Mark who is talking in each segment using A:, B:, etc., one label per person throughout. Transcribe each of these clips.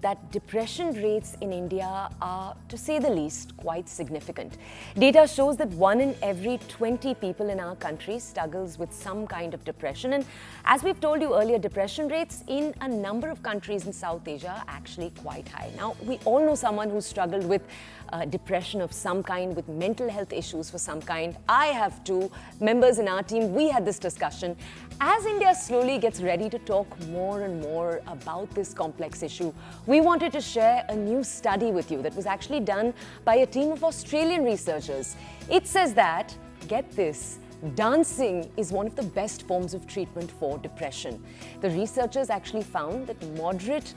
A: that depression rates in India are, to say the least, quite significant. Data shows that 1 in every 20 people in our country struggles with some kind of depression. And as we've told you earlier, depression rates in a number of countries in South Asia are actually quite high. Now, we all know someone who's struggled with depression of some kind, with mental health issues for some kind. I have two members in our team. We had this discussion. As India slowly gets ready to talk more and more about this complex issue, we wanted to share a new study with you that was actually done by a team of Australian researchers. It says that, get this, dancing is one of the best forms of treatment for depression. The researchers actually found that moderate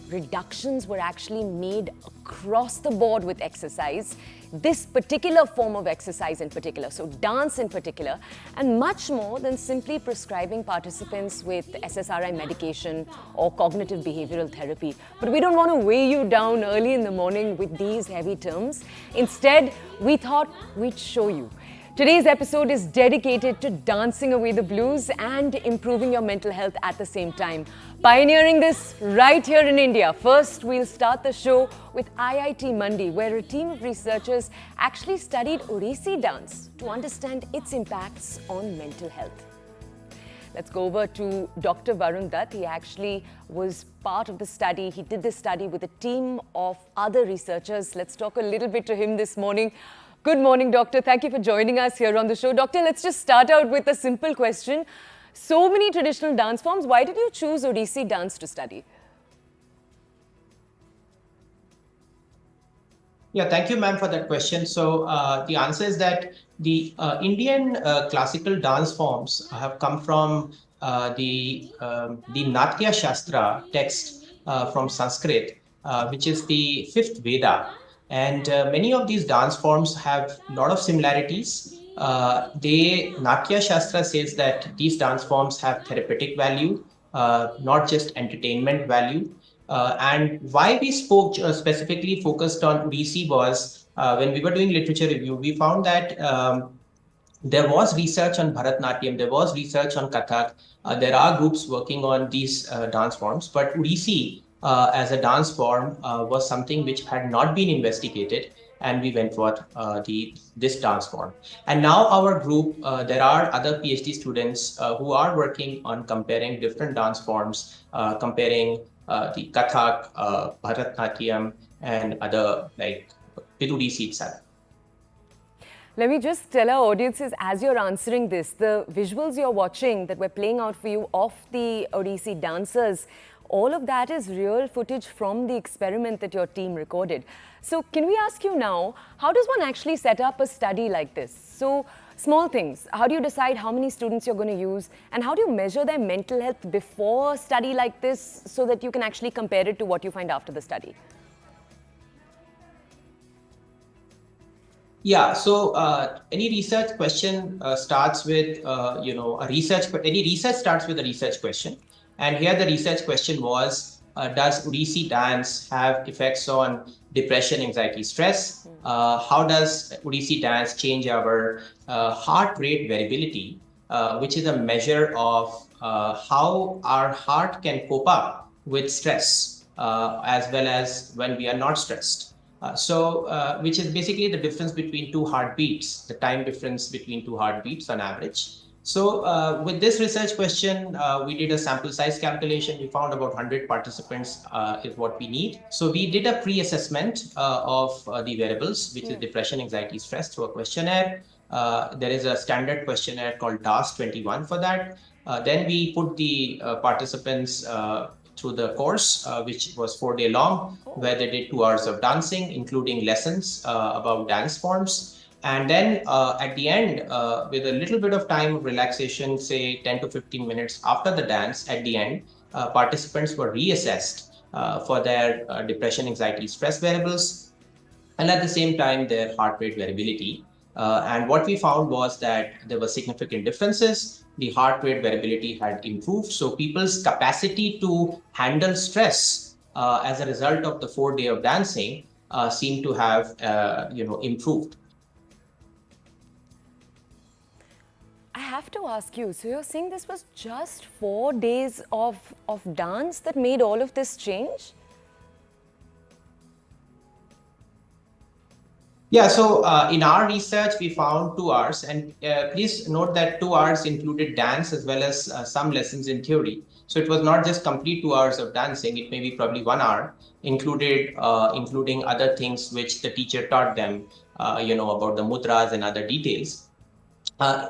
A: reductions were actually made across the board with exercise, this particular form of exercise in particular, so dance in particular, and much more than simply prescribing participants with SSRI medication or cognitive behavioral therapy. But we don't want to weigh you down early in the morning with these heavy terms. Instead, we thought we'd show you. Today's episode is dedicated to dancing away the blues and improving your mental health at the same time. Pioneering this right here in India. First, we'll start the show with IIT Mandi, where a team of researchers actually studied Odissi dance to understand its impacts on mental health. Let's go over to Dr. Varun Dutt. He actually was part of the study. He did this study with a team of other researchers. Let's talk a little bit to him this morning. Good morning, Doctor. Thank you for joining us here on the show. Doctor, let's just start out with a simple question. So many traditional dance forms. Why did you choose Odissi dance to study?
B: Yeah, thank you, ma'am, for that question. So the answer is that the Indian classical dance forms have come from the Natya Shastra text from Sanskrit, which is the fifth Veda. And many of these dance forms have a lot of similarities. Natya Shastra says that these dance forms have therapeutic value, not just entertainment value. And why we spoke specifically focused on Odissi was when we were doing literature review, we found that there was research on Bharatnatyam, there was research on Kathak. There are groups working on these dance forms, but Odissi as a dance form was something which had not been investigated, and we went for this dance form. And now our group, there are other PhD students who are working on comparing different dance forms, comparing the Kathak, Bharatnatyam, and other like with Odissi itself.
A: Let me just tell our audiences, as you're answering this, the visuals you're watching that we're playing out for you of the Odissi dancers, all of that is real footage from the experiment that your team recorded. So can we ask you now, how does one actually set up a study like this? So small things, how do you decide how many students you're going to use, and how do you measure their mental health before a study like this so that you can actually compare it to what you find after the study?
B: Yeah, so any research question starts with, any research starts with a research question. And here the research question was, does Odissi dance have effects on depression, anxiety, stress? How does Odissi dance change our heart rate variability, which is a measure of how our heart can cope up with stress, as well as when we are not stressed. Which is basically the difference between two heartbeats, the time difference between two heartbeats on average. So with this research question, we did a sample size calculation. We found about 100 participants is what we need. So we did a pre-assessment of the variables, which is depression, anxiety, stress, through a questionnaire. There is a standard questionnaire called DAS-21 for that. Then we put the participants through the course, which was 4-day long, where they did 2 hours of dancing, including lessons about dance forms. And then at the end, with a little bit of time of relaxation, say 10 to 15 minutes after the dance, at the end, participants were reassessed for their depression, anxiety, stress variables, and at the same time, their heart rate variability. And what we found was that there were significant differences. The heart rate variability had improved. So people's capacity to handle stress as a result of the 4-day of dancing seemed to have improved.
A: I have to ask you, so you're saying this was just 4 days of dance that made all of this change?
B: Yeah, so in our research, we found 2 hours, and please note that 2 hours included dance as well as some lessons in theory. So it was not just complete 2 hours of dancing; it may be probably 1 hour, including other things which the teacher taught them, about the mudras and other details.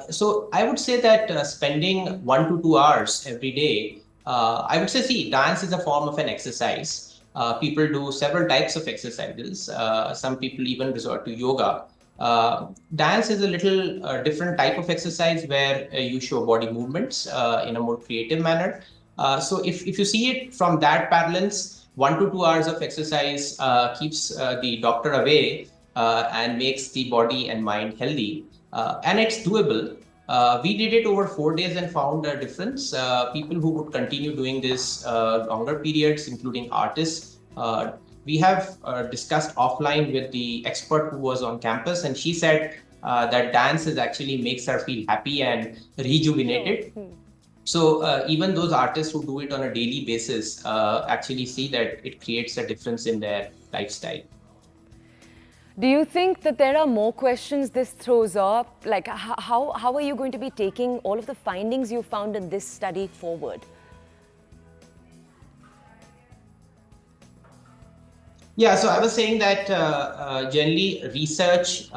B: So I would say that spending 1 to 2 hours every day, I would say, see, dance is a form of an exercise. People do several types of exercises. Some people even resort to yoga. Dance is a little different type of exercise where you show body movements in a more creative manner. So if you see it from that balance, 1 to 2 hours of exercise keeps the doctor away and makes the body and mind healthy. And it's doable. We did it over 4 days and found a difference. People who would continue doing this longer periods, including artists, we have discussed offline with the expert who was on campus, and she said that dance is actually makes her feel happy and rejuvenated. So even those artists who do it on a daily basis actually see that it creates a difference in their lifestyle.
A: Do you think that there are more questions this throws up? Like, how are you going to be taking all of the findings you found in this study forward?
B: Yeah, so I was saying that generally research,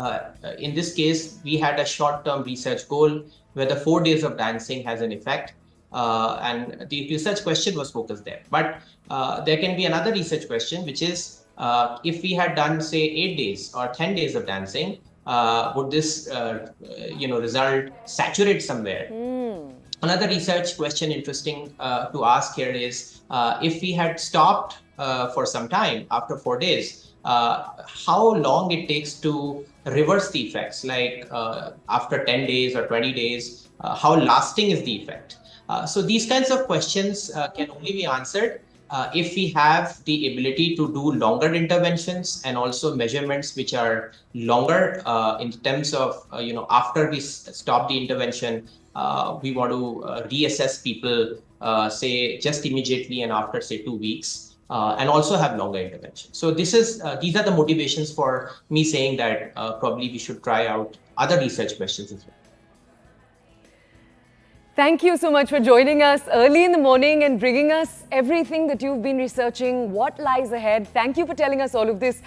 B: in this case, we had a short-term research goal where the 4 days of dancing has an effect. And the research question was focused there. But there can be another research question, which is, if we had done, say, 8 days or 10 days of dancing, would this, result saturate somewhere? Another research question interesting to ask here is, if we had stopped for some time after 4 days, how long it takes to reverse the effects, like after 10 days or 20 days, how lasting is the effect? So these kinds of questions can only be answered if we have the ability to do longer interventions and also measurements which are longer in terms of, after we stop the intervention, we want to reassess people, say, just immediately and after, say, 2 weeks, and also have longer interventions. So these are the motivations for me saying that probably we should try out other research questions as well.
A: Thank you so much for joining us early in the morning and bringing us everything that you've been researching, what lies ahead. Thank you for telling us all of this.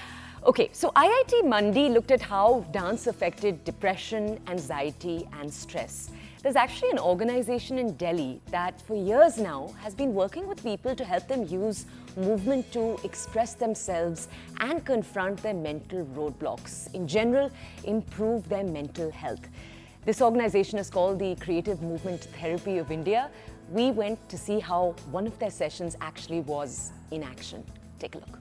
A: Okay, so IIT Mandi looked at how dance affected depression, anxiety, and stress. There's actually an organization in Delhi that for years now has been working with people to help them use movement to express themselves and confront their mental roadblocks. In general, improve their mental health. This organization is called the Creative Movement Therapy of India. We went to see how one of their sessions actually was in action. Take a look.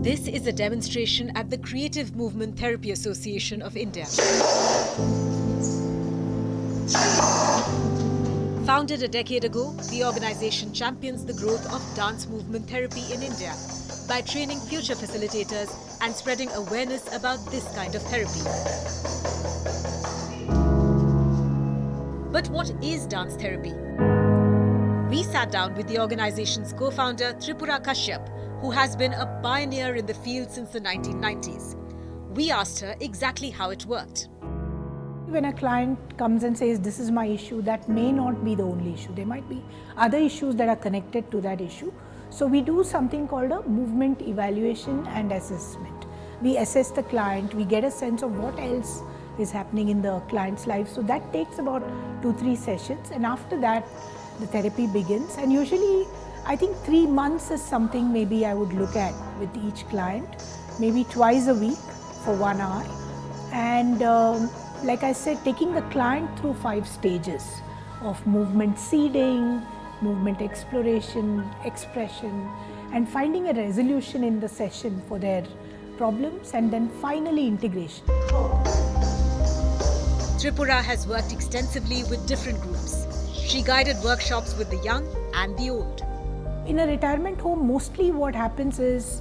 C: This is a demonstration at the Creative Movement Therapy Association of India. Founded a decade ago, the organization champions the growth of dance movement therapy in India by training future facilitators and spreading awareness about this kind of therapy. But what is dance therapy? We sat down with the organization's co-founder Tripura Kashyap, who has been a pioneer in the field since the 1990s. We asked her exactly how it worked.
D: When a client comes and says, this is my issue, that may not be the only issue. There might be other issues that are connected to that issue. So we do something called a movement evaluation and assessment. We assess the client, we get a sense of what else is happening in the client's life. So that takes about 2-3 sessions, and after that, the therapy begins. And usually, I think 3 months is something maybe I would look at with each client, maybe twice a week for 1 hour. And like I said, taking the client through 5 stages of movement seeding, movement exploration, expression, and finding a resolution in the session for their problems, and then finally integration.
C: Tripura has worked extensively with different groups. She guided workshops with the young and the old.
D: In a retirement home, mostly what happens is